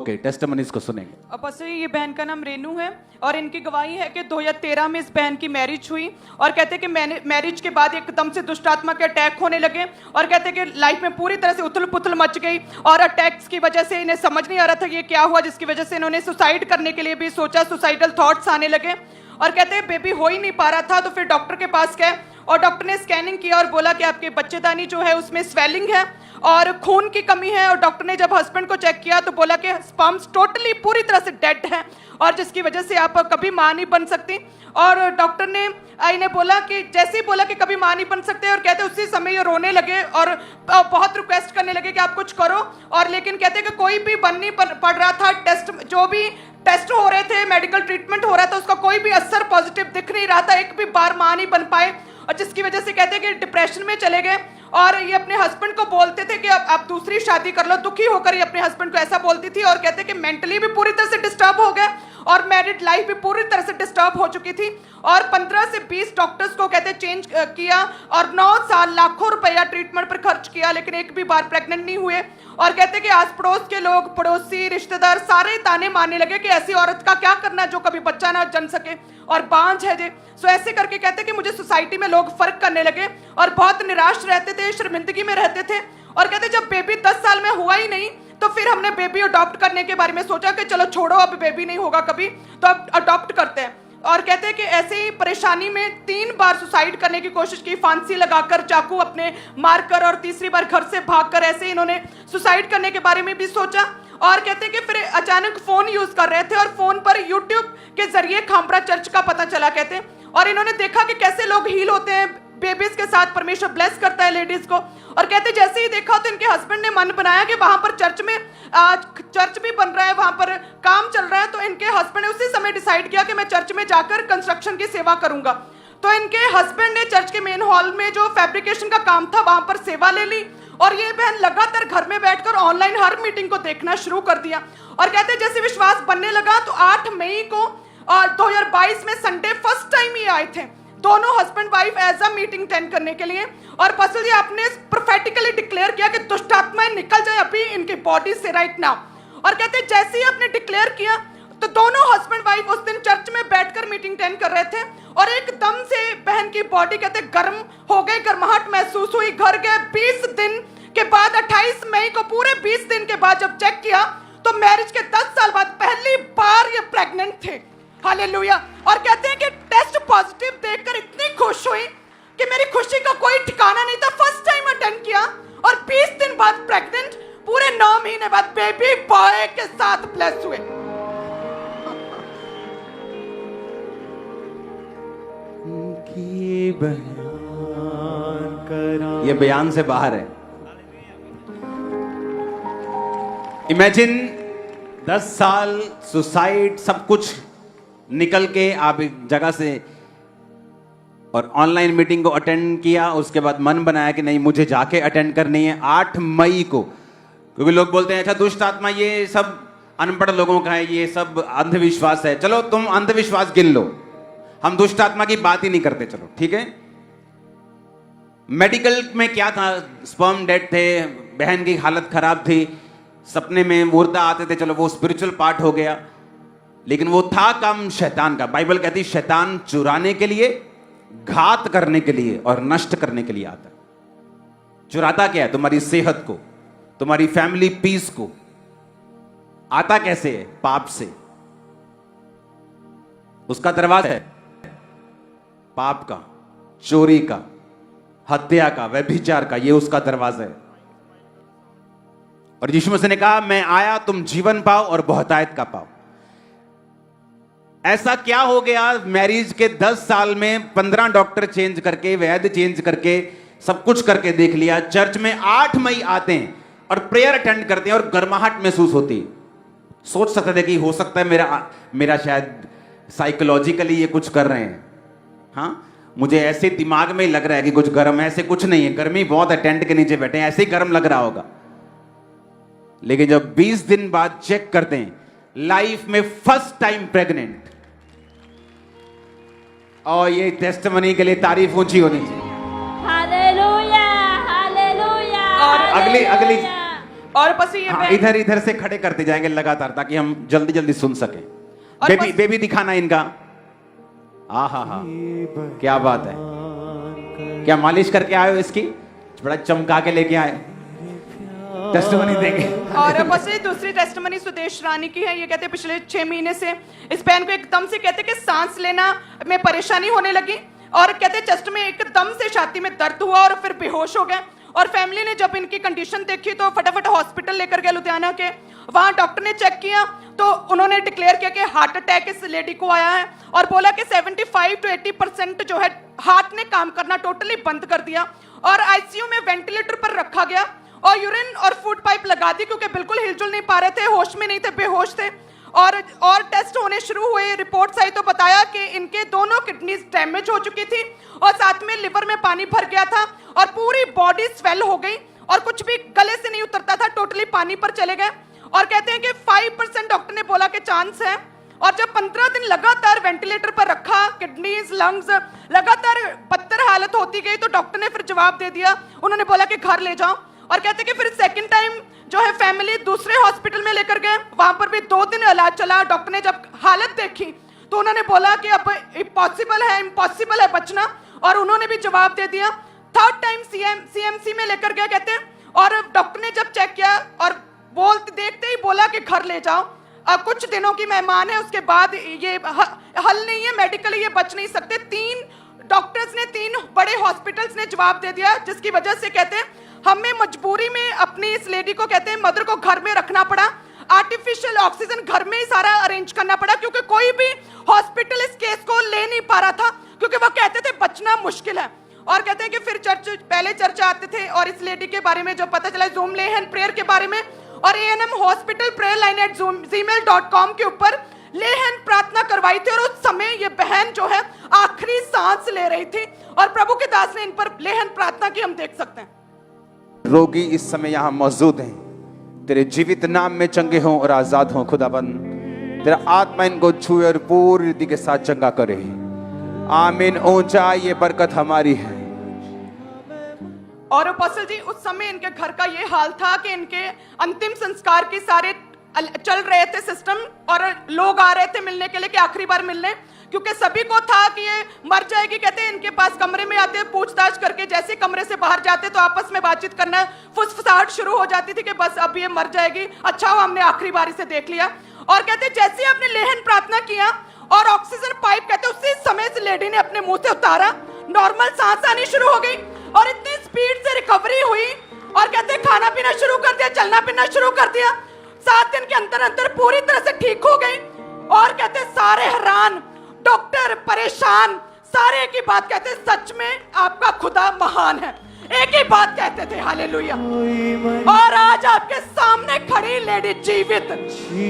Okay, testimonies को सुनेंगे। Apostle ये बहन का नाम रेनू है और इनकी गवाही है कि 2013 में इस बहन की मैरिज हुई और कहते हैं कि मैरिज के बाद एकदम से दुष्ट आत्मा के अटैक होने लगे और कहते हैं कि लाइफ में पूरी तरह से उथल पुथल मच गई और अटैक्स की वजह से इन्हें समझ नहीं आ रहा था ये क्या हुआ, जिसकी वजह से इन्होंने सुसाइड करने के लिए भी सोचा, सुसाइडल थॉट्स आने लगे और कहते हैं बेबी हो ही नहीं पा रहा था। तो फिर डॉक्टर के पास गए और डॉक्टर ने स्कैनिंग किया और बोला कि आपके बच्चेदानी जो है उसमें स्वेलिंग है और खून की कमी है। और डॉक्टर ने जब हस्बैंड को चेक किया तो बोला कि स्पर्म्स टोटली पूरी तरह से डेड है और जिसकी वजह से आप कभी मां नहीं बन सकती। और डॉक्टर ने इन्हें बोला कि जैसे ही बोला कि कभी मां नहीं बन सकते और कहते उसी समय ये रोने लगे और बहुत रिक्वेस्ट करने लगे कि आप कुछ करो। और लेकिन कहते कि कोई भी बन नहीं पड़ रहा था, टेस्ट जो भी टेस्ट हो रहे थे, मेडिकल ट्रीटमेंट हो रहा था, उसका कोई भी असर पॉजिटिव दिख नहीं रहा था, एक भी बार मां नहीं बन पाए और जिसकी वजह से कहते हैं कि डिप्रेशन में चले गए। और ये अपने हस्बैंड को बोलते थे कि अब आप दूसरी शादी कर लो, दुखी होकर ये अपने हस्बैंड को ऐसा बोलती थी और कहते कि मेंटली भी पूरी तरह से डिस्टर्ब हो गए और मैरिड लाइफ भी पूरी तरह से डिस्टर्ब हो चुकी थी। और 15 से 20 डॉक्टर्स को कहते चेंज किया और 9 साल लाखों रुपया ट्रीटमेंट पर खर्च किया लेकिन एक भी बार प्रेग्नेंट नहीं हुए। और कहते कि आस पड़ोस के लोग, पड़ोसी, रिश्तेदार सारे ताने मारने लगे कि ऐसी औरत का क्या करना है जो कभी बच्चा ना जन सके और बांझ है जे। सो ऐसे करके कहते कि मुझे सोसाइटी में लोग फर्क करने लगे और बहुत निराश रहते थे, शर्मिंदगी में रहते थे। और कहते जब बेबी 10 साल में हुआ ही नहीं तो फिर हमने बेबी अडॉप्ट करने के बारे में सोचा कि चलो छोड़ो, अब बेबी नहीं होगा कभी तो अब अडॉप्ट करते हैं। और कहते हैं कि ऐसे ही परेशानी में 3 बार सुसाइड करने की कोशिश की, फांसी लगाकर, चाकू अपने मारकर और तीसरी बार घर से भागकर ऐसे ही इन्होंने सुसाइड करने के बारे में भी सोचा। और कहते हैं कि फिर अचानक फोन यूज कर रहे थे और फोन पर यूट्यूब के जरिए खामरा चर्च का पता चला कहते हैं और इन्होंने देखा कि कैसे लोग हील होते हैं, बेबीज के साथ परमेश्वर ब्लेस करता है लेडीज को। और कहते जैसे ही देखा तो इनके हस्बैंड ने मन बनाया कि वहां पर चर्च भी बन रहा है, वहां पर काम चल रहा है। तो इनके हस्बैंड ने उसी समय डिसाइड किया कि मैं चर्च में जाकर कंस्ट्रक्शन की सेवा करूंगा। तो इनके हस्बैंड ने चर्च के मेन हॉल में जो फैब्रिकेशन का काम था वहां पर सेवा ले ली और ये बहन लगातार घर में बैठकर ऑनलाइन हर मीटिंग को देखना शुरू कर दिया। और कहते जैसे विश्वास बनने लगा तो 8 मई को 2022 में संडे फर्स्ट टाइम ही आए थे दोनों husband wife as a meeting attend करने के लिए। और पास्टर जी आपने प्रोफेटिकली डिक्लेयर किया कि दुष्ट आत्माएं निकल जाए अभी इनकी बॉडी से राइट नाउ। और कहते जैसे ही आपने डिक्लेयर किया तो दोनों हस्बैंड वाइफ उस दिन चर्च में बैठकर मीटिंग अटेंड कर रहे थे और एकदम से बहन की बॉडी कहते गर्म हो गई, गर्माहट महसूस हुई। घर गए 20 दिन के बाद 28 मई को पूरे 20 दिन के बाद जब चेक किया तो मैरिज के 10 साल बाद पहली बार ये प्रेग्नेंट थे। हालेलुया। और कहते हैं कि टेस्ट पॉजिटिव देखकर इतनी खुश हुई कि मेरी खुशी का कोई ठिकाना नहीं था। फर्स्ट टाइम अटेंड किया और 20 दिन बाद प्रेग्नेंट, पूरे 9 महीने बाद बेबी बॉय के साथ ब्लेस हुए। ये बयान से बाहर है। इमेजिन 10 साल सुसाइड सब कुछ निकल के आप एक जगह से और ऑनलाइन मीटिंग को अटेंड किया, उसके बाद मन बनाया कि नहीं मुझे जाके अटेंड करनी है 8 मई को। क्योंकि लोग बोलते हैं अच्छा दुष्ट आत्मा ये सब अनपढ़ लोगों का है, ये सब अंधविश्वास है। चलो तुम अंधविश्वास गिन लो, हम दुष्ट आत्मा की बात ही नहीं करते। चलो ठीक है। मेडिकल में क्या था, स्पर्म डेड थे, बहन की हालत खराब थी, सपने में मुर्दा आते थे, चलो वो स्पिरिचुअल पार्ट हो गया। लेकिन वो था काम शैतान का। बाइबल कहती शैतान चुराने के लिए, घात करने के लिए और नष्ट करने के लिए आता है। चुराता क्या है? तुम्हारी सेहत को, तुम्हारी फैमिली पीस को। आता कैसे है? पाप से। उसका दरवाजा है पाप का, चोरी का, हत्या का, व्यभिचार का, ये उसका दरवाजा है। और यीशु मसीह ने कहा मैं आया तुम जीवन पाओ और बहुतायत का पाओ। ऐसा क्या हो गया मैरिज के 10 साल में 15 डॉक्टर चेंज करके, वैद्य चेंज करके, सब कुछ करके देख लिया। चर्च में 8 मई आते हैं और प्रेयर अटेंड करते हैं और गर्माहट महसूस होती है। सोच सकते थे कि हो सकता है मेरा शायद साइकोलॉजिकली ये कुछ कर रहे हैं। हाँ, मुझे ऐसे दिमाग में लग रहा है कि कुछ गर्म है, ऐसे कुछ नहीं है। गर्मी बहुत है, टेंट के नीचे बैठे हैं, ऐसे ही गर्म लग रहा होगा। लेकिन जब 20 दिन बाद चेक करते हैं, लाइफ में फर्स्ट टाइम प्रेग्नेंट। और ये टेस्टिमनी के लिए तारीफ ऊंची होनी चाहिए। Hallelujah, hallelujah. और अगली और बस ये हाँ, बहन इधर इधर से खड़े करते जाएंगे लगातार ताकि हम जल्दी जल्दी सुन सके। और बेबी बस- बेबी दिखाना इनका। हाँ हाँ हाँ, क्या बात है। क्या मालिश करके आए हो इसकी? बड़ा चमका के लेके आए, टेस्टिमनी देंगे। और बस ये दूसरी टेस्टमनी सुदेश रानी की है। ये कहते हैं पिछले 6 महीने से इस बहन को एकदम से कहते हैं कि सांस लेना में परेशानी होने लगी और कहते हैं चेस्ट में एकदम से छाती में दर्द हुआ और फिर बेहोश हो गए। और फैमिली ने जब इनकी कंडीशन देखी तो फटाफट हॉस्पिटल लेकर गए लुधियाना के। वहां डॉक्टर ने चेक किया तो उन्होंने डिक्लेयर किया कि हार्ट अटैक इस लेडी को आया है और बोला कि 75 to 80% जो है हार्ट ने काम करना टोटली बंद कर दिया और आईसीयू में वेंटिलेटर पर रखा गया और यूरिन और फूड पाइप लगा दी क्योंकि बिल्कुल हिलजुल नहीं पा रहे थे, होश में नहीं थे, बेहोश थे। और टेस्ट होने शुरू हुए, रिपोर्ट्स आई तो बताया कि इनके दोनों किडनीज डैमेज हो चुकी थी और साथ में लिवर में पानी भर गया था और पूरी बॉडी स्वेल हो गई और कुछ भी गले से नहीं उतरता था, टोटली पानी पर चले गए। और कहते हैं कि 5% डॉक्टर ने बोला कि चांस है। और जब 15 दिन लगातार वेंटिलेटर पर रखा, किडनीज लंग्स लगातार बदतर हालत होती गई तो डॉक्टर ने फिर जवाब दे दिया, उन्होंने बोला कि घर ले जाओ। और कहते हैं कि फिर सेकंड टाइम जो है फैमिली दूसरे हॉस्पिटल में लेकर गए, वहां पर भी 2 दिन इलाज चला। डॉक्टर ने जब हालत देखी तो उन्होंने बोला कि अब इम्पॉसिबल है बचना और उन्होंने भी जवाब दे दिया। थर्ड टाइम सीएमसी में लेकर गए कहते हैं और डॉक्टर ने जब चेक किया और देखते ही बोला कि घर ले जाओ, कुछ दिनों की मेहमान है, उसके बाद ये हल नहीं है, मेडिकली ये बच नहीं सकते। 3 डॉक्टर्स ने 3 बड़े हॉस्पिटल्स ने जवाब दे दिया, जिसकी वजह से कहते हैं हमें मजबूरी में अपनी इस लेडी को कहते हैं मदर को घर में रखना पड़ा। आर्टिफिशियल ऑक्सीजन घर में ही सारा अरेंज करना पड़ा क्योंकि कोई भी हॉस्पिटल इस केस को ले नहीं पा रहा था क्योंकि वो कहते थे बचना मुश्किल है। और कहते हैं कि फिर पहले चर्च आते थे और इस लेडी के बारे में जो पता चला ज़ूम लेहन प्रेयर के बारे में और ANM hospital prayer line @gmail.com के ऊपर लेहन प्रार्थना करवाई थी और उस समय ये बहन जो है आखिरी सांस ले रही थी और प्रभु के दास ने इन पर लेहन प्रार्थना की, हम देख सकते हैं। रोगी इस समय यहाँ मौजूद हैं, तेरे जीवित नाम में चंगे हों और आजाद हों। खुदाबंद तेरा आत्मा इनको छुए और पूरी रीति के साथ चंगा करे। आमीन। ऊंचा ये बरकत हमारी है। और अपोस्टल जी उस समय इनके घर का ये हाल था कि इनके अंतिम संस्कार के सारे चल रहे थे सिस्टम और लोग आ रहे थे मिलने के लिए कि आखिरी बार मिलने, क्योंकि सभी को था कि ये मर जाएगी। कहते हैं इनके पास कमरे में आते पूछताछ करके, जैसे कमरे से बाहर जाते तो आपस में बातचीत करना, फुसफुसाहट शुरू हो जाती थी कि बस अब ये मर जाएगी, अच्छा हो हमने आखिरी बार इसे देख लिया। और कहते जैसे आपने लेहन प्रार्थना किया और ऑक्सीजन पाइप कहते उसी समय से लेडी ने अपने मुंह से उतारा, नॉर्मल सांस आनी शुरू हो गई और इतनी स्पीड से रिकवरी हुई और कहते खाना पीना शुरू कर दिया, चलना फिरना शुरू कर दिया। 7 दिन के अंदर पूरी तरह से ठीक हो गई। और कहते सारे हैरान, डॉक्टर परेशान, सारे एक ही बात कहते सच में आपका खुदा महान है, एक ही बात कहते थे, हालेलुया। और आज आपके सामने खड़ी लेडी जीवित,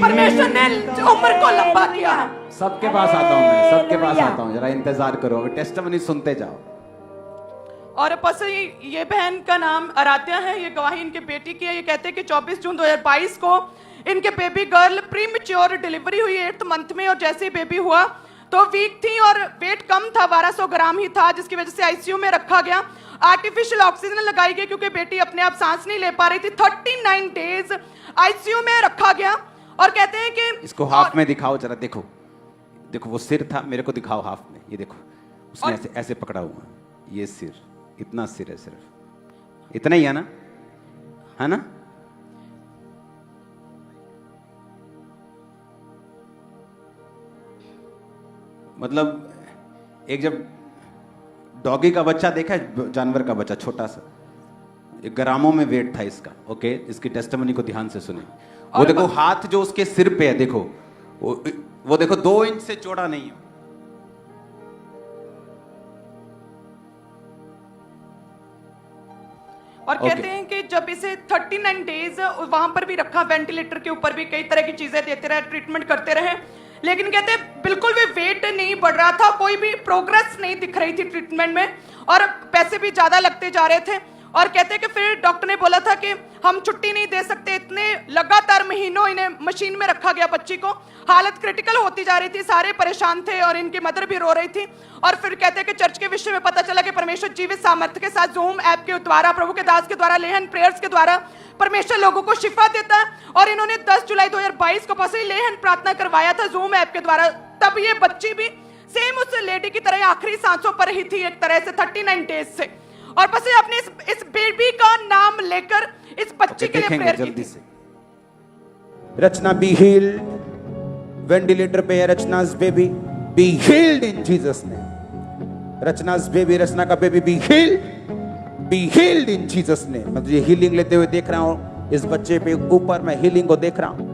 परमेश्वर ने उम्र को लंबा किया है। सबके पास आता हूं मैं, सबके पास आता हूं, जरा इंतजार करो, टेस्टिमनी सुनते जाओ। और पसंद ये बहन का नाम आराध्या है, ये गवाही इनके बेटी की है। ये कहते हैं कि 24 जून 2022 को इनके बेबी गर्ल प्रीमेच्योर डिलीवरी हुई 8th मंथ में और जैसे ही बेबी हुआ तो वीक थी और वेट कम था, 1200 ग्राम ही था, जिसकी वजह से आईसीयू में रखा गया। आर्टिफिशियल ऑक्सीजन लगाई गई क्योंकि बेटी अपने आप सांस नहीं ले पा रही थी। 39 डेज आईसीयू में रखा गया। और कहते हैं कि इसको हाफ में दिखाओ जरा, देखो देखो वो सिर था, मेरे को दिखाओ हाफ में, ये देखो उसने ऐसे ऐसे पकड़ा हुआ, ये सिर, इतना सिर है, सिर्फ इतना ही है ना, है ना? मतलब एक जब डॉगी का बच्चा देखा है, जानवर का बच्चा छोटा सा, 1 ग्रामों में वेट था इसका। ओके, इसकी टेस्टिमनी को ध्यान से सुने। वो देखो हाथ जो उसके सिर पे है, देखो वो देखो 2 इंच से चौड़ा नहीं है। और कहते हैं कि जब इसे 39 डेज वहां पर भी रखा, वेंटिलेटर के ऊपर भी कई तरह की चीजें देते रहे, ट्रीटमेंट करते रहे, लेकिन कहते हैं बिल्कुल भी वेट नहीं बढ़ रहा था, कोई भी प्रोग्रेस नहीं दिख रही थी ट्रीटमेंट में और पैसे भी ज्यादा लगते जा रहे थे। और कहते हैं कि फिर डॉक्टर ने बोला था कि हम छुट्टी नहीं दे सकते। इतने लगातार महीनों इन्हें मशीन में रखा गया बच्ची को। हालत क्रिटिकल होती जा रही थी, सारे परेशान थे और इनकी मदर भी रो रही थी। और फिर कहते हैं कि चर्च के विषय में पता चला कि परमेश्वर जीवित सामर्थ्य के साथ जूम ऐप के द्वारा, प्रभु के दास के द्वारा, लेहन प्रेयर्स के द्वारा परमेश्वर लोगों को शिफा देता है। और इन्होंने 10 जुलाई 2022 को पसी लेहन प्रार्थना करवाया था जूम ऐप के द्वारा। तब ये बच्ची भी सेम उस लेडी की तरह आखिरी सांसों पर ही थी, एक तरह से 39 डेज से। और बस अपने इस बेबी का नाम लेकर इस बच्ची के लिए प्रेयर की थी। रचना बी हील्ड, वेंटिलेटर पे है Rachna's baby, be healed in Jesus name. Rachna's baby, Rachna का baby be healed in Jesus name. मैं तुझे हीलिंग लेते हुए देख रहा हूं, इस बच्चे पे ऊपर मैं हीलिंग को देख रहा हूं।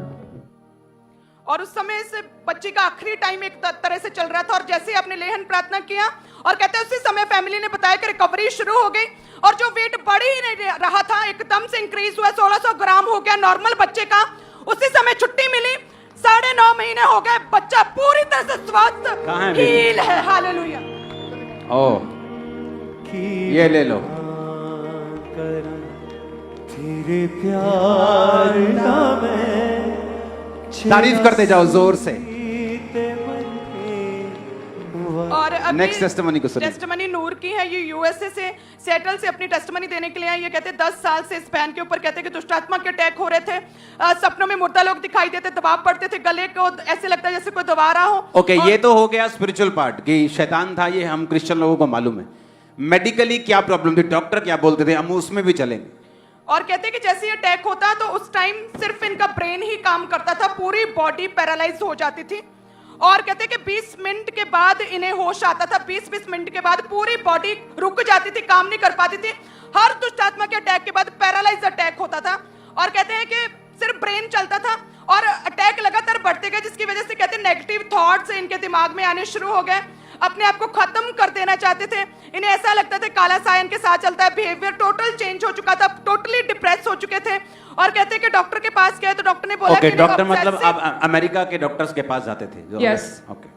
और उस समय इस बच्ची का आखिरी टाइम एक तरह से चल रहा था। और जैसे ही आपने लेहन प्रार्थना किया और कहते हैं उसी समय फैमिली ने बताया कि रिकवरी शुरू हो गई। और जो वेट बढ़ ही नहीं रहा था एकदम से इंक्रीज हुआ, 1600 ग्राम हो गया नॉर्मल बच्चे का। उसी समय छुट्टी मिली, 9.5 महीने हो गए, बच्चा पूरी तरह से स्वस्थ हील है। हालेलुया। ओह, ये ले लो। तेरे प्यार ना मैं तारीफ करते जाओ जोर से। और नेक्स्ट टेस्टिमनी को सुनिए। टेस्टिमनी नूर की है। ये यूएसए से सेटल से अपनी टेस्टिमनी देने के लिए आए। ये कहते 10 साल से इस बहन के ऊपर कहते कि दुष्ट आत्मा के अटैक हो रहे थे। सपनों में मुर्दा लोग दिखाई देते, दबाव पड़ते थे, गले को ऐसे लगता है जैसे कोई दबा रहा हो। ओके, ये तो हो गया स्पिरिचुअल पार्ट कि शैतान था, ये हम क्रिश्चियन लोगों को मालूम है। मेडिकली क्या प्रॉब्लम थी, डॉक्टर क्या बोलते थे, हम उसमें भी चलेंगे। और कहते हैं कि जैसे ये अटैक होता तो उस टाइम सिर्फ इनका ब्रेन ही काम करता था, पूरी बॉडी पैरालाइज हो जाती थी। और कहते हैं कि 20 मिनट के बाद इन्हें होश आता था, 20-20 मिनट के बाद पूरी बॉडी रुक जाती थी, काम नहीं कर पाती थी। हर दुष्ट आत्मा के अटैक के बाद पैरालाइज अटैक होता था। और कहते हैं कि सिर्फ ब्रेन चलता था और अटैक लगातार बढ़ते गए, जिसकी वजह से कहते हैं नेगेटिव थॉट्स इनके दिमाग में आने शुरू हो गए। अपने आप को खत्म कर देना चाहते थे। इन्हें ऐसा लगता था काला सायन के साथ चलता है। बिहेवियर टोटल चेंज हो चुका था, टोटली डिप्रेस हो चुके थे। और कहते हैं कि डॉक्टर के पास गए तो डॉक्टर ने बोला कि डॉक्टर इन्हें मतलब आप अमेरिका के डॉक्टर्स के पास जाते थे? यस। ओके।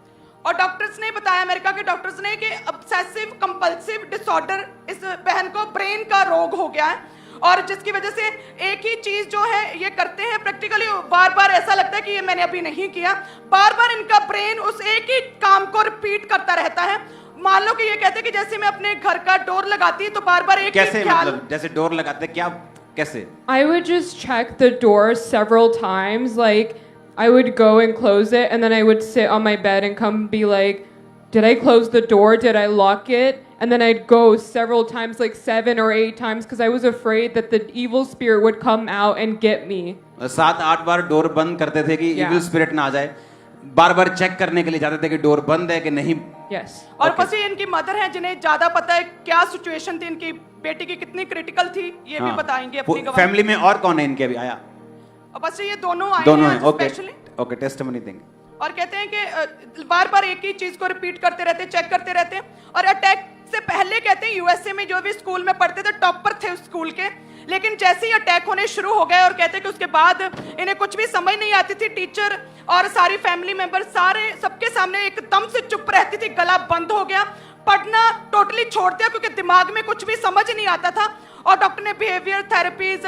और डॉक्टर्स ने बताया, अमेरिका के डॉक्टर्स ने, कि ऑब्सेसिव कंपल्सिव डिसऑर्डर इस बहन को ब्रेन का रोग हो गया है। और जिसकी वजह से एक ही चीज जो है ये करते हैं प्रैक्टिकली, बार बार ऐसा लगता है कि ये मैंने अभी नहीं किया। बार बार इनका ब्रेन उस एक ही काम को रिपीट करता रहता है। मान लो कि ये कहते हैं कि जैसे मैं अपने घर का डोर लगाती तो बार बार एक कैसे, ही ख्याल, मतलब जैसे डोर लगाते क्या, कैसे? I would just check the door several times. Like, I would go and close it, and then I would sit on my bed and come be like, did I close the door? Did I lock it? And then I'd go several times, like 7 or 8 times, because I was afraid that the evil spirit would come out and get me. 7-8 bar door बंद करते थे कि evil spirit ना आ जाए। बार बार check करने के लिए जाते थे कि डोर बंद है कि नहीं। Yes. और बस ये इनकी मदर है जिन्हें ज्यादा पता है क्या सिचुएशन थी, इनकी बेटी की कितनी क्रिटिकल थी, ये भी बताएंगे अपनी गवाही। फैमिली में और कौन है इनके अभी आया? और बस ये दोनों आए हैं। ओके, स्पेशली ओके, टेस्टिमनी देंगे। और कहते हैं कि बार बार एक ही चीज को रिपीट करते रहते, चेक करते रहते। और अटैक से पहले कहते हैं यूएसए में जो भी स्कूल में पढ़ते थे टॉपर थे उस स्कूल के, लेकिन जैसे ही अटैक होने शुरू हो गए और कहते हैं कि उसके बाद इन्हें कुछ भी समझ नहीं आती थी। टीचर और सारी फैमिली मेंबर सारे सबके सामने एकदम से चुप रहती थी, गला बंद हो गया, पढ़ना टोटली छोड़ दिया क्योंकि दिमाग में कुछ भी समझ नहीं आता था। और डॉक्टर ने बिहेवियर थेरेपीज,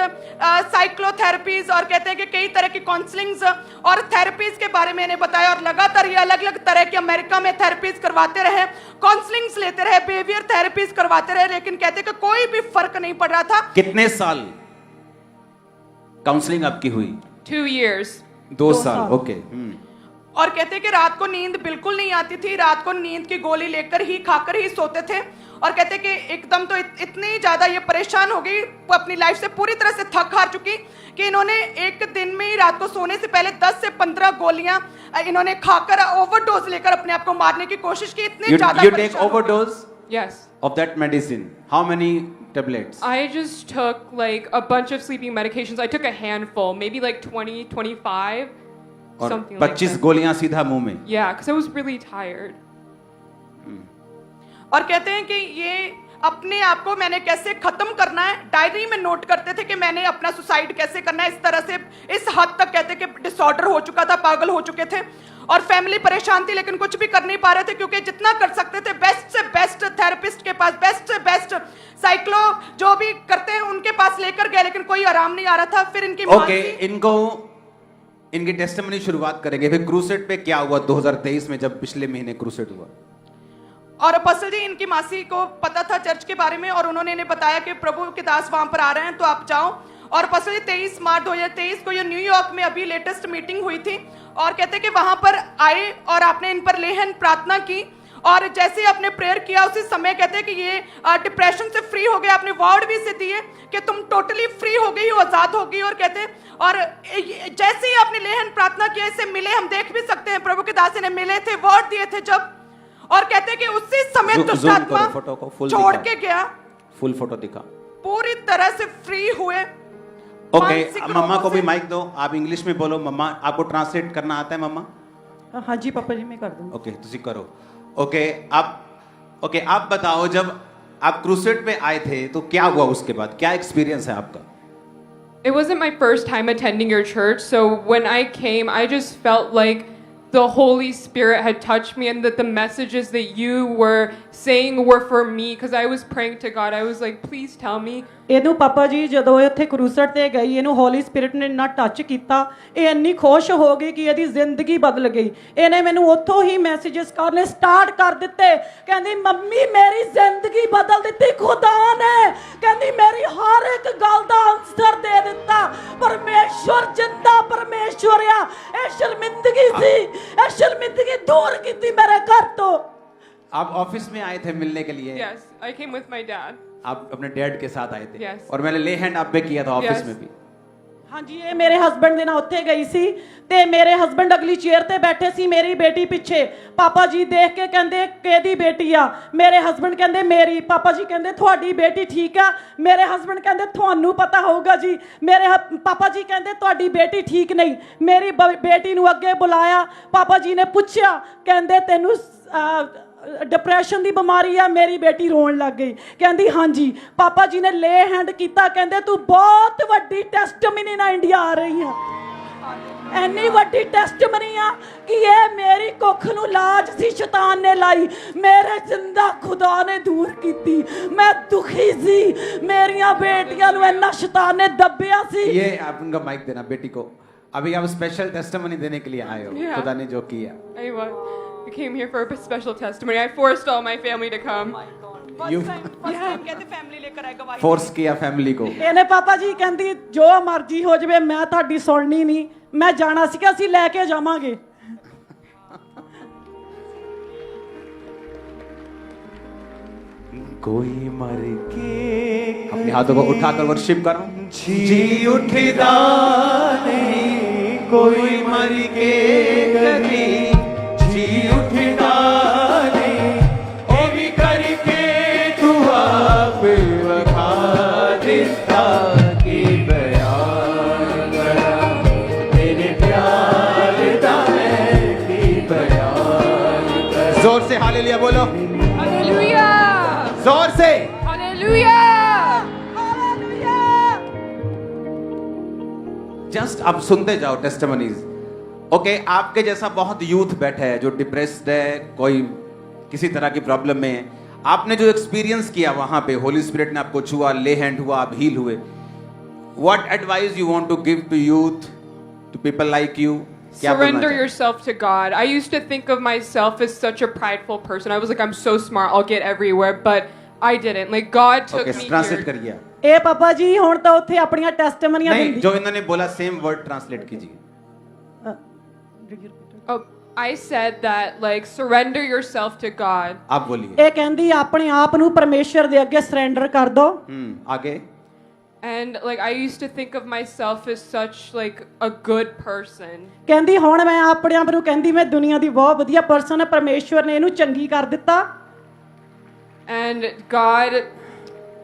साइक्लोथेरेपीज और कहते हैं कि कई तरह की काउंसलिंग्स और थेरेपीज के बारे में इन्हें बताया। और लगातार ये अलग अलग तरह की अमेरिका में थेरेपीज करवाते रहे, काउंसलिंग्स लेते रहे, बिहेवियर थेरेपीज करवाते रहे, लेकिन कहते हैं कि कोई भी फर्क नहीं पड़ रहा था। कितने साल काउंसलिंग आपकी हुई? 2 years. 2 साल। ओके। और कहते हैं कि रात को नींद बिल्कुल नहीं आती थी, रात को नींद की गोली लेकर ही खाकर ही सोते थे। और कहते हैं कि एकदम तो इतनी ज्यादा ये परेशान हो गई, अपनी लाइफ से पूरी तरह से थक हार चुकी कि इन्होंने एक दिन में ही रात को सोने से पहले 10 से 15 गोलियां इन्होंने खाकर ओवरडोज लेकर अपने आप को मारने की कोशिश की। इतने ज्यादा You take overdose Yes. of that medicine. How many tablets? I just took like a bunch of sleeping medications. I took a handful, maybe like 20, 25, और something like 25 that. गोलियां सीधा मुंह में। Yeah, because I was really tired. और कहते हैं कि ये अपने आप को मैंने कैसे खत्म करना है डायरी में नोट करते थे कि मैंने अपना सुसाइड कैसे करना है। इस तरह से इस हद तक कहते हैं कि डिसऑर्डर हो चुका था, पागल हो चुके थे। और फैमिली परेशान थी, लेकिन कुछ भी कर नहीं पा रहे थे क्योंकि जितना कर सकते थे बेस्ट से बेस्ट थेरेपिस्ट के पास, बेस्ट से बेस्ट साइक्लो जो भी करते हैं उनके पास लेकर गए, लेकिन कोई आराम नहीं आ रहा था। फिर इनकी ओके, इनकी टेस्टिमनी शुरुआत करेंगे। फिर क्रूसेड पे क्या हुआ 2023 में जब पिछले महीने क्रूसेड हुआ? और अपोस्टल जी, इनकी मासी को पता था चर्च के बारे में और उन्होंने इन्हें बताया कि प्रभु के दास वहां पर आ रहे हैं तो आप जाओ। और अपोस्टल जी 23 मार्च 2023 को ये न्यूयॉर्क में अभी लेटेस्ट मीटिंग हुई थी और कहते कि वहां पर आए और आपने इन पर लेहन प्रार्थना की और जैसे ही आपने प्रेयर किया उसी समय कहते हैं कि ये डिप्रेशन से फ्री हो गए। आपने वर्ड भी से दिए कि तुम टोटली फ्री हो गई हो, आजाद हो गई। और कहते हैं और जैसे ही आपने लेहन प्रार्थना किया, इससे मिले, हम देख भी सकते हैं प्रभु के दास ने मिले थे, वर्ड दिए थे जब, और कहते हैं कि उसी समय दुष्ट आत्मा छोड़ के गया। फुल फोटो दिखा। पूरी तरह से फ्री हुए। ओके, मम्मा को भी माइक दो, आप इंग्लिश में बोलो। मम्मा, आपको ट्रांसलेट करना आता है मम्मा? हाँ जी पापा जी, मैं कर दूंगा। ओके, तुसी करो। ओके, आप बताओ, जब आप क्रूसेड पे आए थे तो क्या हुआ उसके बाद, क्या एक्सपीरियंस है आपका? It wasn't my first time attending your church, so when I came, I just felt like the Holy Spirit had touched me and that the messages that you were saying were for me, because I was praying to God. I was like, please tell me. ਇਹਨੂੰ ਪਾਪਾ ਜੀ ਜਦੋਂ ਇਹ ਉੱਥੇ ਕਰੂਸਟ ਤੇ ਗਈ, ਇਹਨੂੰ ਹੌਲੀ spirit ਨੇ ਇੰਨਾ ਟੱਚ ਕੀਤਾ, ਇਹ ਇੰਨੀ ਖੁਸ਼ ਹੋ ਗਈ ਕਿ ਇਹਦੀ ਜ਼ਿੰਦਗੀ ਬਦਲ ਗਈ। ਇਹਨੇ ਮੈਨੂੰ ਉੱਥੋਂ ਹੀ ਮੈਸੇजेस ਕਰਨੇ ਸਟਾਰਟ ਕਰ ਦਿੱਤੇ। ਕਹਿੰਦੀ ਮੰਮੀ ਮੇਰੀ ਜ਼ਿੰਦਗੀ ਬਦਲ ਦਿੱਤੀ ਖੁਦਾ ਨੇ, ਕਹਿੰਦੀ ਮੇਰੀ ਹਰ ਇੱਕ ਗੱਲ ਦਾ ਆਨਸਰ ਦੇ ਦਿੱਤਾ। ਪਰਮੇਸ਼ਵਰ ਜਿੰਦਾ ਪਰਮੇਸ਼ਵਰ ਆ। ਇਹ ਸ਼ਰਮਿੰਦਗੀ ਸੀ, ਇਹ ਸ਼ਰਮਿੰਦਗੀ दूर ਕੀਤੀ ਮੇਰੇ ਘਰ ਤੋਂ। आप ऑफिस में आए थे मिलने के लिए? Yes, I came with my dad. आप अपने डैड के साथ आए थे? Yes. और मैंने ले हैंड आप पे किया था ऑफिस Yes. में भी। ਹਾਂਜੀ, ਇਹ ਮੇਰੇ ਹਸਬੰਡ ਦੇ ਨਾਲ ਉੱਥੇ ਗਈ ਸੀ ਤੇ ਮੇਰੇ ਹਸਬੰਡ ਅਗਲੀ ਚੇਅਰ ਤੇ ਬੈਠੇ ਸੀ ਮੇਰੀ ਬੇਟੀ ਪਿੱਛੇ। ਪਾਪਾ ਜੀ ਦੇਖ ਕੇ ਕਹਿੰਦੇ ਕਿਹਦੀ ਬੇਟੀ ਆ? ਮੇਰੇ ਹਸਬੰਡ ਕਹਿੰਦੇ ਮੇਰੀ। ਪਾਪਾ ਜੀ ਕਹਿੰਦੇ ਤੁਹਾਡੀ ਬੇਟੀ ਠੀਕ ਆ? ਮੇਰੇ ਹਸਬੰਡ ਕਹਿੰਦੇ ਤੁਹਾਨੂੰ ਪਤਾ ਹੋਊਗਾ ਜੀ। ਮੇਰੇ ਪਾਪਾ ਜੀ ਕਹਿੰਦੇ ਤੁਹਾਡੀ ਬੇਟੀ ਠੀਕ ਨਹੀਂ। ਮੇਰੀ ਬੇਟੀ ਨੂੰ ਅੱਗੇ ਬੁਲਾਇਆ। ਪਾਪਾ ਜੀ ਨੇ ਪੁੱਛਿਆ, ਕਹਿੰਦੇ ਤੈਨੂੰ डिप्रेशन ਦੀ ਬਿਮਾਰੀ ਆ? ਮੇਰੀ ਬੇਟੀ ਰੋਣ ਲੱਗ ਗਈ, ਕਹਿੰਦੀ ਹਾਂਜੀ। ਪਾਪਾ ਜੀ ਨੇ ਲੇ ਹੈਂਡ ਕੀਤਾ, ਕਹਿੰਦੇ ਤੂੰ ਬਹੁਤ ਵੱਡੀ ਟੈਸਟਮਨੀ ਨਾਲ ਇੰਡੀਆ ਆ ਰਹੀ ਆ। ਇੰਨੀ ਵੱਡੀ ਟੈਸਟਮਨੀ ਆ ਕਿ ਇਹ ਮੇਰੀ ਕੁੱਖ ਨੂੰ ਲਾਜ ਸੀ ਸ਼ੈਤਾਨ ਨੇ ਲਾਈ, ਮੇਰੇ ਜਿੰਦਾ ਖੁਦਾ ਨੇ ਦੂਰ ਕੀਤੀ। ਮੈਂ ਦੁਖੀ ਸੀ, ਮੇਰੀਆਂ ਬੇਟੀਆਂ ਨੂੰ ਇੰਨਾ ਸ਼ੈਤਾਨ ਨੇ ਦੱਬਿਆ ਸੀ। ये आप उनका माइक देना बेटी को। अभी आप स्पेशल टेस्टिमनी देने के लिए आए हो। Yeah. खुदा ने जो किया। I came here for a special testimony. I forced all my family to come. कहते फैमिली लेकर आए गवाही। फोर्स किया फैमिली को। ਇਹਨੇ ਪਾਪਾ ਜੀ ਕਹਿੰਦੀ ਜੋ ਮਰਜ਼ੀ ਹੋ ਜਾਵੇ ਮੈਂ ਤੁਹਾਡੀ ਸੁਣਨੀ ਨਹੀਂ। ਮੈਂ ਜਾਣਾ ਸੀਗਾ, ਅਸੀਂ ਲੈ ਕੇ ਜਾਵਾਂਗੇ। कोई मर के अपने हाथों को उठाकर वर्शिप करो। जी उठदा नहीं, कोई मर के कभी जी उठदा नहीं। ओ भी करके तू आप वखा दिता की बयान करा तेरे प्यार दा मैं की बयान करा। जोर से हालेलुया बोलो। Hallelujah! जोर से Hallelujah! जस्ट अब सुनते जाओ टेस्टिमनीज। ओके, आपके जैसा बहुत यूथ बैठा है जो डिप्रेस्ड है, कोई किसी तरह की प्रॉब्लम में है। आपने जो एक्सपीरियंस किया वहां पे, होली स्पिरिट ने आपको छुआ, ले हैंड हुआ, आप हील हुए। What advice you want to give to youth, to people like you? Surrender yourself to God. I used to think of myself as such a prideful person. I was like, I'm so smart, I'll get everywhere, but I didn't. Like, God took me translate here. करिए। ਇਹ ਪਾਪਾ ਜੀ ਹੁਣ ਤਾਂ ਉੱਥੇ ਆਪਣੀਆਂ ਟੈਸਟਮਨੀਆਂ नहीं, ਦਿੰਦੀ। जो इन्होंने बोला सेम वर्ड ट्रांसलेट कीजिए। Oh, I said that, like, surrender yourself to God. आप बोलिए। ਇਹ ਕਹਿੰਦੀ ਆਪਣੇ ਆਪ ਨੂੰ ਪਰਮੇਸ਼ਰ ਦੇ ਅੱਗੇ ਸਰੈਂਡਰ ਕਰ ਦੋ। आगे। And, like, I used to think of myself as such, like, a good person. ਕਹਿੰਦੀ ਹੁਣ ਮੈਂ ਆਪਣੇ ਆਪ ਨੂੰ ਕਹਿੰਦੀ ਮੈਂ ਦੁਨੀਆ ਦੀ ਬਹੁਤ ਵਧੀਆ ਪਰਸਨ ਹੈ, ਪਰਮੇਸ਼ਵਰ ਨੇ ਇਹਨੂੰ ਚੰਗੀ ਕਰ ਦਿੱਤਾ। And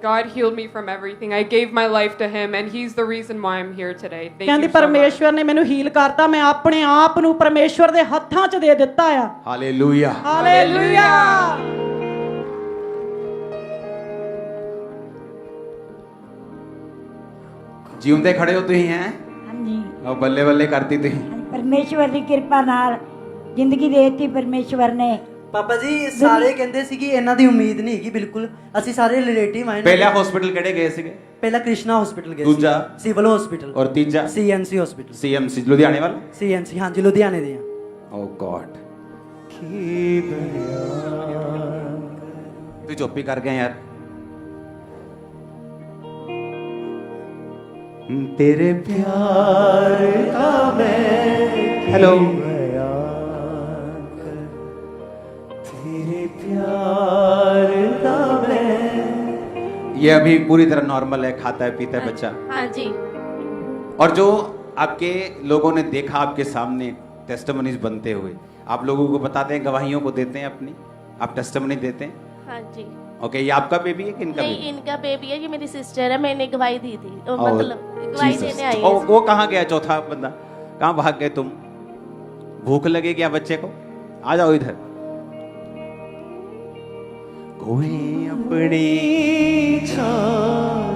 God healed me from everything. I gave my life to Him, and He's the reason why I'm here today. Thank ਕਹਿੰਦੀ you so much. ਪਰਮੇਸ਼ਵਰ ਨੇ ਮੈਨੂੰ ਹੀਲ ਕਰਤਾ, ਮੈਂ ਆਪਣੇ ਆਪ ਨੂੰ ਪਰਮੇਸ਼ਵਰ ਦੇ ਹੱਥਾਂ 'ਚ ਦੇ ਦਿੱਤਾ ਆ। हालेलुया। ਹਾਲੇਲੂਇਆ। जीवते खड़े हो तुही हैं? ਹਾਂਜੀ और बल्ले बल्ले करती तुही। ਪਰਮੇਸ਼ਵਰ ਦੀ ਕਿਰਪਾ ਨਾਲ ਜ਼ਿੰਦਗੀ ਦੇ ਦਿੱਤੀ ਪਰਮੇਸ਼ਵਰ ਨੇ। ਪਾਪਾ ਜੀ ਸਾਰੇ ਕਹਿੰਦੇ ਸੀ ਕਿ ਇਹਨਾਂ ਦੀ ਉਮੀਦ ਨਹੀਂ ਹੈਗੀ ਬਿਲਕੁਲ। ਅਸੀਂ ਸਾਰੇ ਰਿਲੇਟਿਵ ਆਏ ਪਹਿਲਾ ਹਸਪੀਟਲ ਕਿਹੜੇ ਗਏ ਸੀਗੇ? ਪਹਿਲਾ ਕ੍ਰਿਸ਼ਨਾ ਹਸਪੀਟਲ ਗਏ ਦੂਜਾ? ਸਿਵਲ ਹਸਪੀਟਲ ਔਰ ਤੀਜਾ? CNC hospital. सीएमसी लुधियाने वाला? ਸੀਐਨਸੀ ਹਾਂਜੀ ਲੁਧਿਆਣੇ ਦੇ ਆ। ओ गॉड, तू चुप ही कर गया यार। तेरे प्यार का मैं हेलो, तेरे प्यार का मैं। ये अभी पूरी तरह नॉर्मल है, खाता है पीता है बच्चा। हाँ जी। और जो आपके लोगों ने देखा आपके सामने टेस्टिमनीज बनते हुए, आप लोगों को बताते हैं, गवाहियों को देते हैं अपनी, आप टेस्टिमनी देते हैं? हाँ जी। ओके, ये आपका बेबी है कि इनका नहीं, बेबी? इनका बेबी है, ये मेरी सिस्टर है, मैंने गवाही दी थी। Oh, मतलब गवाही Jesus. देने आई ओ, है। वो कहाँ गया चौथा बंदा? कहाँ भाग गए तुम? भूख लगे क्या बच्चे को? आ जाओ इधर। कोई अपनी जान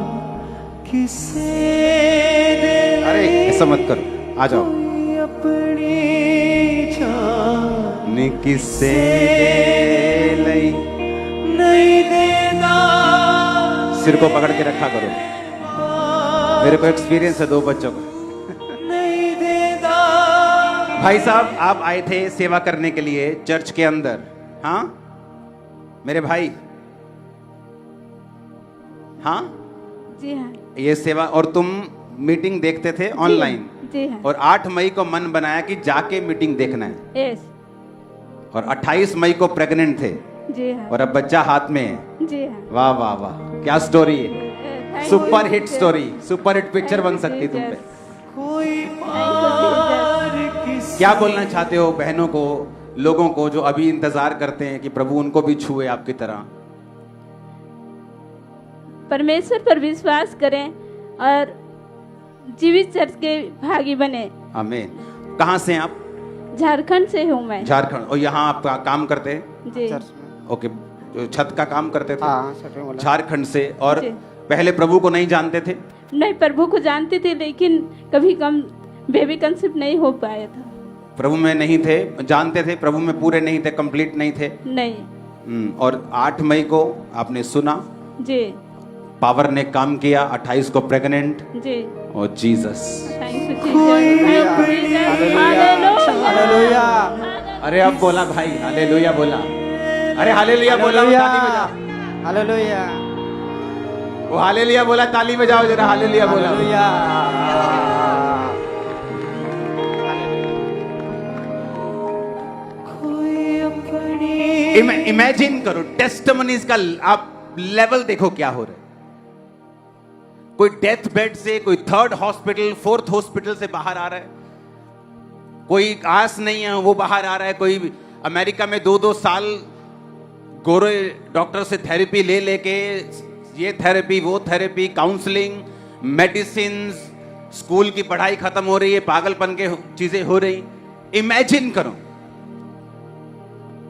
किसे दे, अरे ऐसा मत करो, आ जाओ। कोई अपनी जान ने किसे लई, नहीं देना। सिर को पकड़ के रखा करो। मेरे को एक्सपीरियंस है 2 बच्चों का। नहीं देना। भाई साहब, आप आए थे सेवा करने के लिए चर्च के अंदर, हाँ मेरे भाई? हाँ जी हाँ। ये सेवा, और तुम मीटिंग देखते थे ऑनलाइन? जी हाँ। और 8 मई को मन बनाया कि जाके मीटिंग देखना है, यस। और 28 मई को प्रेग्नेंट थे, जी हाँ। और अब बच्चा हाथ में है। जी हाँ। वाह वाह वाह, क्या स्टोरी है! Super hit story, super hit picture बन सकती तुम पे। कोई पार किसी। क्या बोलना चाहते हो बहनों को, लोगों को जो अभी इंतजार करते हैं कि प्रभु उनको भी छुए आपकी तरह? परमेश्वर पर विश्वास करें और जीवित चर्च के भागी बने। आमीन। कहाँ से हैं आप? झारखंड से हूँ मैं। झारखंड। और यहाँ आप काम करते हैं? जी। ओके, जो छत का काम करते थे? झारखंड से। और जी। पहले प्रभु को नहीं जानते थे? नहीं, प्रभु को जानती थी, लेकिन कभी कम बेबी कंसीव नहीं हो पाया था। प्रभु में नहीं थे, जानते थे, प्रभु में पूरे नहीं थे, कंप्लीट नहीं थे? नहीं। और 8 मई को आपने सुना, जी। पावर ने काम किया, 28 को प्रेग्नेंट। जी। और Jesus, thank you Jesus. Hallelujah. अरे अब बोला भाई, हालेलुया बोला। अरे हालेलुया बोला, ताली बजा। हालेलुया। वो हालेलुया बोला, ताली बजाओ जरा, हालेलुया बोला। कोई अपनी। इमेजिन करो, टेस्टिमनीज का आप लेवल देखो क्या हो रहा है। कोई डेथ बेड से, कोई 3rd हॉस्पिटल, 4th हॉस्पिटल से बाहर आ रहा है, कोई आस नहीं है वो बाहर आ रहा है, कोई अमेरिका में 2-2 साल गोरे डॉक्टर से थेरेपी ले लेके, ये थेरेपी वो थेरेपी, काउंसलिंग, मेडिसिन, स्कूल की पढ़ाई खत्म हो रही है, पागलपन के चीजें हो रही। इमेजिन करो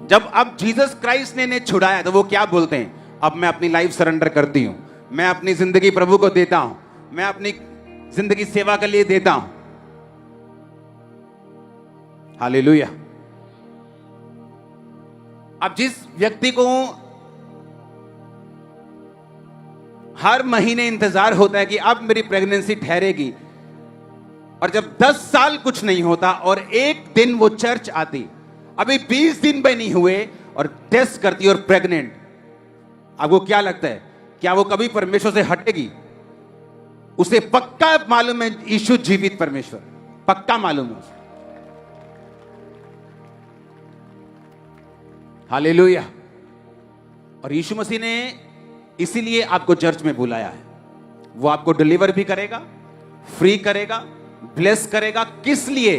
जब अब जीसस क्राइस्ट ने इन्हें छुड़ाया तो वो क्या बोलते हैं? अब मैं अपनी लाइफ सरेंडर करती हूं, मैं अपनी जिंदगी प्रभु को देता हूं, मैं अपनी जिंदगी सेवा के लिए देता हूं। हालेलुया। अब जिस व्यक्ति को हर महीने इंतजार होता है कि अब मेरी प्रेगनेंसी ठहरेगी, और जब 10 साल कुछ नहीं होता और एक दिन वो चर्च आती, अभी 20 दिन भी नहीं हुए, और टेस्ट करती और प्रेग्नेंट, आपको क्या लगता है? क्या वो कभी परमेश्वर से हटेगी? उसे पक्का मालूम है यीशु जीवित परमेश्वर, पक्का मालूम है उसे। हालेलुया। और यीशु मसीह ने इसीलिए आपको चर्च में बुलाया है। वो आपको डिलीवर भी करेगा, फ्री करेगा, ब्लेस करेगा। किस लिए?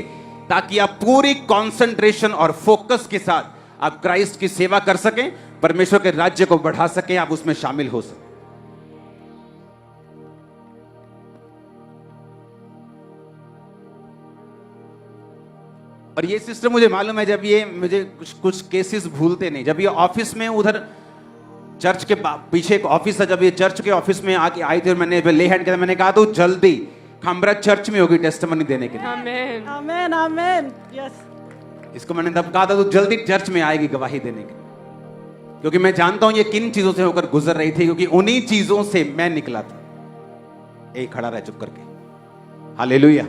ताकि आप पूरी कंसंट्रेशन और फोकस के साथ आप क्राइस्ट की सेवा कर सकें, परमेश्वर के राज्य को बढ़ा सकें, आप उसमें शामिल हो सकें। और ये सिस्टम मुझे मालूम है, जब ये मुझे कुछ केसेस भूलते नहीं, जब ये ऑफिस में उधर चर्च के पीछे एक ऑफिस था, जब ये चर्च के ऑफिस में आके आई थी और मैंने ले हैंड किया, मैंने कहा तो जल्दी खमरा चर्च में होगी टेस्टिमनी देने के लिए। Amen. आमेन आमेन। यस। इसको मैंने तब कहा था तू जल्दी चर्च में आएगी गवाही देने के, क्योंकि मैं जानता हूं ये किन चीजों से होकर गुजर रही थी, क्योंकि उन्हीं चीजों से मैं निकला था। एक खड़ा रह चुप करके, हालेलुया।